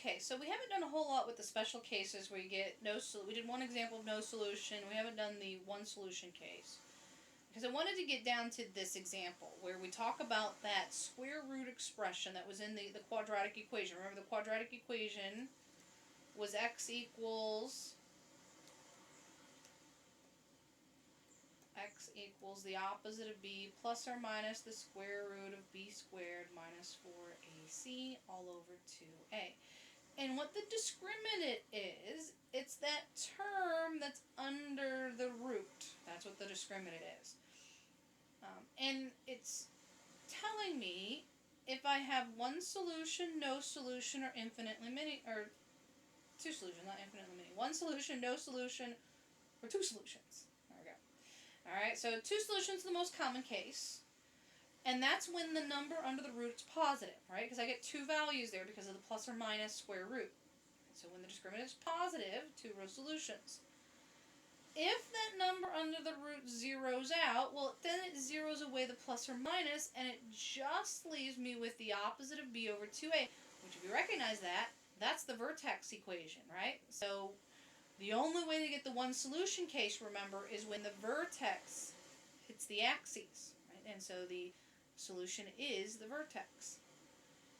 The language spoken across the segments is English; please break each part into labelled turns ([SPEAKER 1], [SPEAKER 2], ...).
[SPEAKER 1] Okay, so we haven't done a whole lot with the special cases where you get no, we did one example of no solution. We haven't done the one solution case. Because I wanted to get down to this example where we talk about that square root expression that was in the quadratic equation. Remember, the quadratic equation was x equals the opposite of b plus or minus the square root of b squared minus 4ac all over 2a. And what the discriminant is, it's that term that's under the root. That's what the discriminant is. And it's telling me if I have one solution, no solution, or infinitely many, or two solutions, not infinitely many. One solution, no solution, or two solutions. There we go. Alright, so two solutions is the most common case. And that's when the number under the root is positive, right? Because I get two values there because of the plus or minus square root. So when the discriminant is positive, two row solutions. If that number under the root zeroes out, well, then it zeroes away the plus or minus, and it just leaves me with the opposite of b over 2a, which if you recognize that, that's the vertex equation, right? So the only way to get the one solution case, remember, is when the vertex hits the axes, right? And so the solution is the vertex,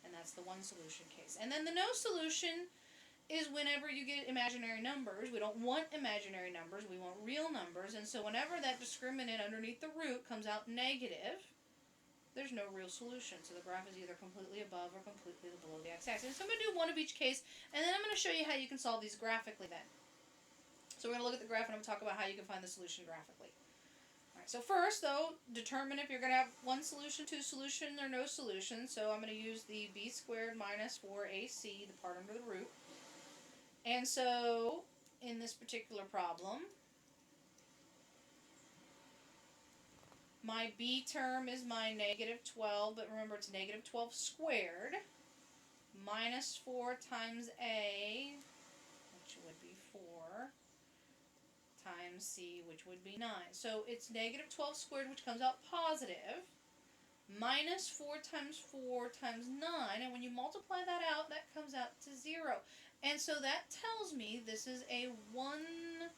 [SPEAKER 1] and that's the one solution case. And then the no solution is whenever you get imaginary numbers. We don't want imaginary numbers, we want real numbers, and so whenever that discriminant underneath the root comes out negative, there's no real solution. So the graph is either completely above or completely below the x-axis. So I'm going to do one of each case, and then I'm going to show you how you can solve these graphically then. So we're going to look at the graph, and I'm going to talk about how you can find the solution graphically. Alright, so first, though, determine if you're going to have one solution, two solution, or no solution. So I'm going to use the b squared minus 4ac, the part under the root. And so, in this particular problem, my b term is my negative 12, but remember it's negative 12 squared, minus 4 times a, which would be 4, times c, which would be 9. So it's negative 12 squared, which comes out positive, minus 4 times 4 times 9, and when you multiply that out, that comes out to 0. And so that tells me this is a one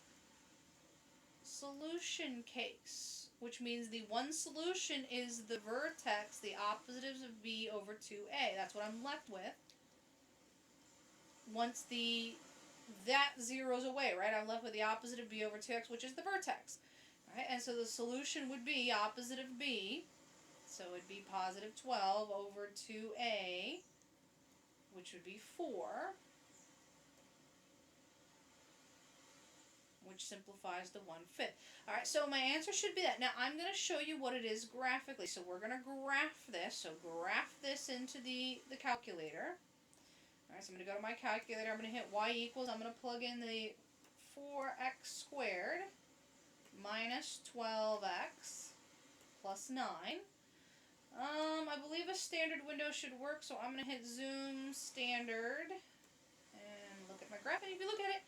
[SPEAKER 1] solution case, which means the one solution is the vertex, the oppositives of b over 2a. That's what I'm left with. Once that zeroes away, right, I'm left with the opposite of b over 2x, which is the vertex. Right? And so the solution would be opposite of b, so it would be positive 12 over 2a, which would be 4. Which simplifies to 1/5. Alright, so my answer should be that. Now, I'm going to show you what it is graphically. So we're going to graph this. So graph this into the calculator. Alright, so I'm going to go to my calculator. I'm going to hit y equals. I'm going to plug in the 4x squared minus 12x plus 9. I believe a standard window should work, so I'm going to hit zoom standard and look at my graph. And if you look at it,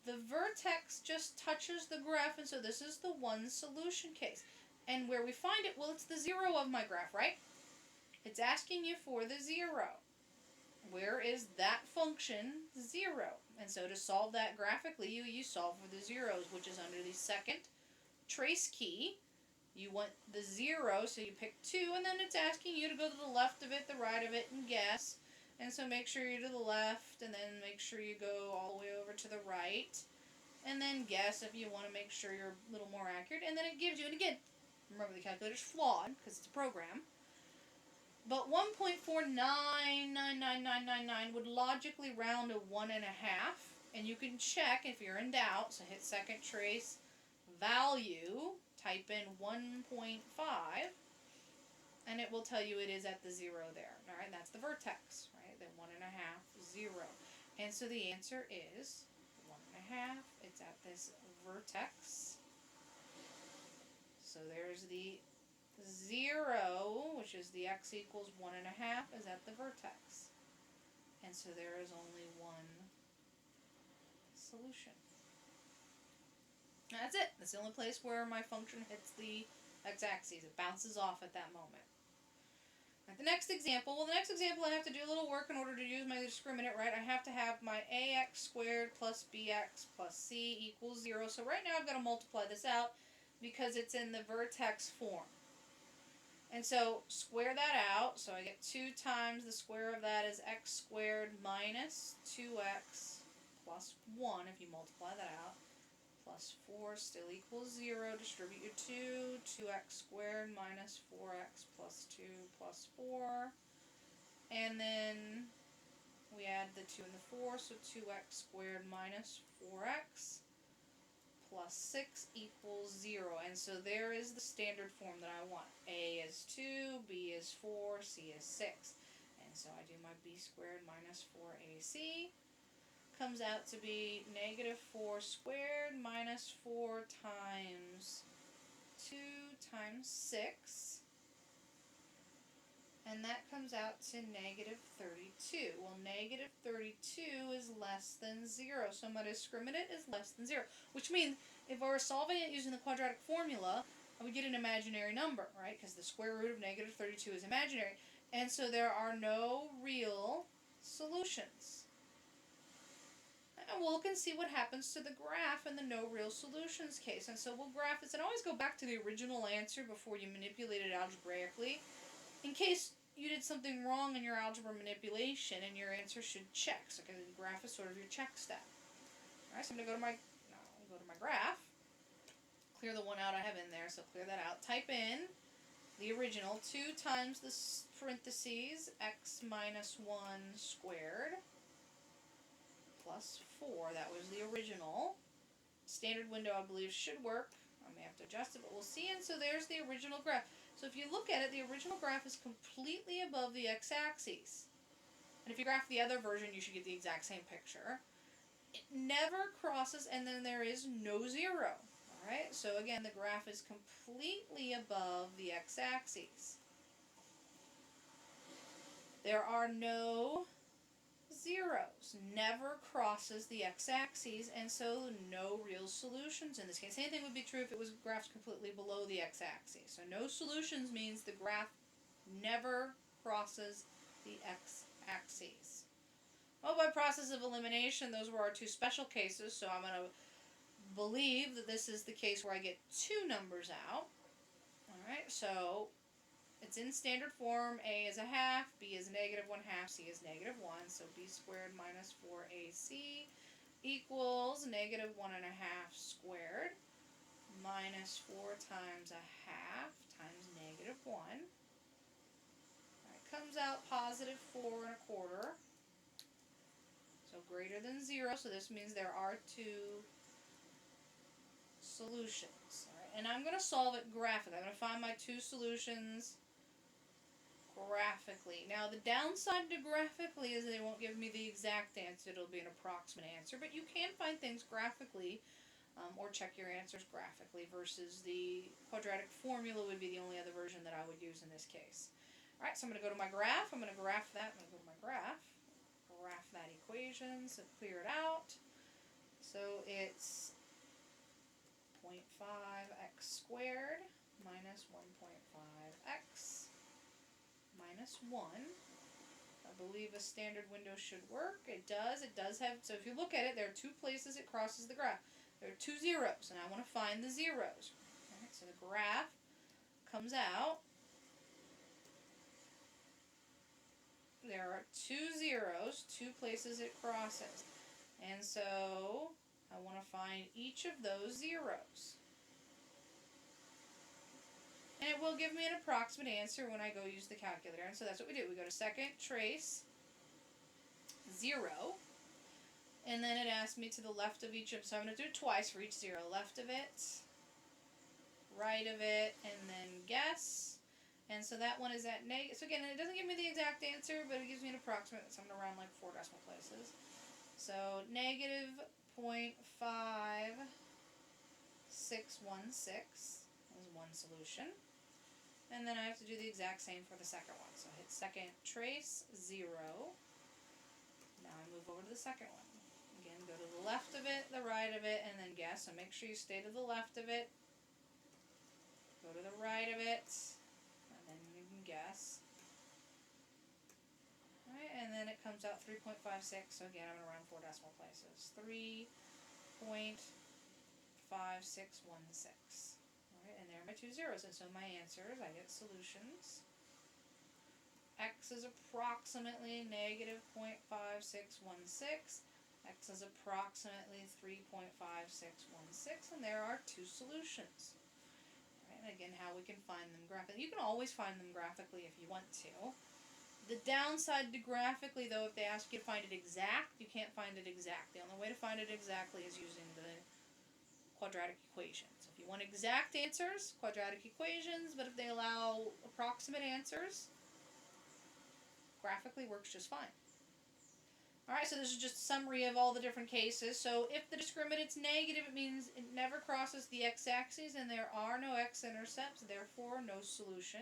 [SPEAKER 1] the vertex just touches the graph, and so this is the one solution case. And where we find it, well, it's the 0 of my graph, right? It's asking you for the 0. Where is that function 0? And so to solve that graphically, you solve for the zeros, which is under the second trace key. You want the 0, so you pick 2, and then it's asking you to go to the left of it, the right of it, and guess. And so make sure you're to the left, and then make sure you go all the way over to the right. And then guess if you want to make sure you're a little more accurate. And then it gives you, and again, remember the calculator's flawed, because it's a program. But 1.499999 would logically round to 1.5. And you can check if you're in doubt, so hit second trace value, type in 1.5. And it will tell you it is at the 0 there. Alright, that's the vertex, right? The 1.5, 0. And so the answer is 1.5. It's at this vertex. So there's the 0, which is the x equals 1.5, is at the vertex. And so there is only one solution. That's it. That's the only place where my function hits the x-axis. It bounces off at that moment. Right, the next example. Well, the next example I have to do a little work in order to use my discriminant, right? I have to have my ax squared plus bx plus c equals 0. So right now I've got to multiply this out because it's in the vertex form. And so square that out. So I get 2 times the square of that is x squared minus 2x plus 1 if you multiply that out. Plus 4 still equals 0. Distribute your 2. 2x squared minus 4x plus 2 plus 4. And then we add the 2 and the 4, so 2x squared minus 4x plus 6 equals 0. And so there is the standard form that I want. A is 2, B is 4, C is 6. And so I do my b squared minus 4ac. Comes out to be negative 4 squared minus 4 times 2 times 6. And that comes out to negative 32. Well, negative 32 is less than 0. So my discriminant is less than 0. Which means if I were solving it using the quadratic formula, I would get an imaginary number, right? Because the square root of negative 32 is imaginary. And so there are no real solutions. And we'll look and see what happens to the graph in the no real solutions case. And so we'll graph this and always go back to the original answer before you manipulate it algebraically, in case you did something wrong in your algebra manipulation and your answer should check. So the graph is sort of your check step. Alright, so I'm going to go to my graph. Clear the one out I have in there, so clear that out. Type in the original 2 times the parentheses x minus 1 squared plus 4. That was the original. Standard window, I believe, should work. I may have to adjust it, but we'll see. And so there's the original graph. So if you look at it, the original graph is completely above the x-axis. And if you graph the other version, you should get the exact same picture. It never crosses, and then there is no 0. Alright, so again, the graph is completely above the x-axis. There are no zeros, never crosses the x-axis, and so no real solutions in this case. Same thing would be true if it was graphed completely below the x-axis. So no solutions means the graph never crosses the x-axis. Well, by process of elimination, those were our 2 special cases, so I'm going to believe that this is the case where I get 2 numbers out. Alright, so it's in standard form. A is a half, B is negative 1/2, C is negative 1. So b squared minus 4ac equals negative 1 1/2 squared minus 4 times a half times negative 1. That comes out positive 4 1/4. So greater than 0. So this means there are 2 solutions. All right, and I'm going to solve it graphically. I'm going to find my 2 solutions graphically. Now the downside to graphically is they won't give me the exact answer. It'll be an approximate answer, but you can find things graphically or check your answers graphically versus the quadratic formula would be the only other version that I would use in this case. Alright, so I'm going to go to my graph. I'm going to graph that. I'm going to go to my graph. Graph that equation, so clear it out. So it's 0.5x squared minus 1.5x minus 1. I believe a standard window should work. It does. It does have, so if you look at it, there are 2 places it crosses the graph. There are 2 zeros, and I want to find the zeros. Alright, so the graph comes out. There are 2 zeros, 2 places it crosses. And so I want to find each of those zeros. And it will give me an approximate answer when I go use the calculator. And so that's what we do. We go to second, trace, 0. And then it asks me to the left of each of them. So I'm going to do it twice for each 0. Left of it, right of it, and then guess. And so that one is at negative. So again, it doesn't give me the exact answer, but it gives me an approximate. So I'm going to round like 4 decimal places. So negative 0.5616 is one solution. And then I have to do the exact same for the second one. So hit second, trace, 0. Now I move over to the second one. Again, go to the left of it, the right of it, and then guess. So make sure you stay to the left of it. Go to the right of it, and then you can guess. and then it comes out 3.56, so again, I'm going to round 4 decimal places. 3.5616. Alright, and there are my two zeros, and so my answers, I get solutions. X is approximately negative 0.5616. X is approximately 3.5616, and there are two solutions. And again, how we can find them graphically. You can always find them graphically if you want to. The downside to graphically, though, if they ask you to find it exact, you can't find it exact. The only way to find it exactly is using the quadratic equations. If you want exact answers, quadratic equations, but if they allow approximate answers, graphically works just fine. Alright, so this is just a summary of all the different cases. So if the discriminant's negative, it means it never crosses the x-axis and there are no x-intercepts, therefore no solution.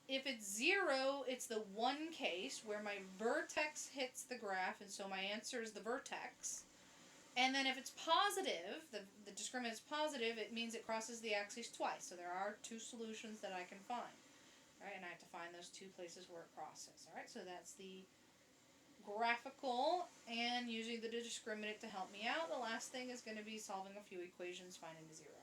[SPEAKER 1] If it's 0, it's the one case where my vertex hits the graph, and so my answer is the vertex. And then if it's positive, the discriminant is positive, it means it crosses the axis twice. So there are two solutions that I can find. Alright, and I have to find those two places where it crosses. Alright, so that's the graphical and using the discriminant to help me out. The last thing is going to be solving a few equations, finding the zero.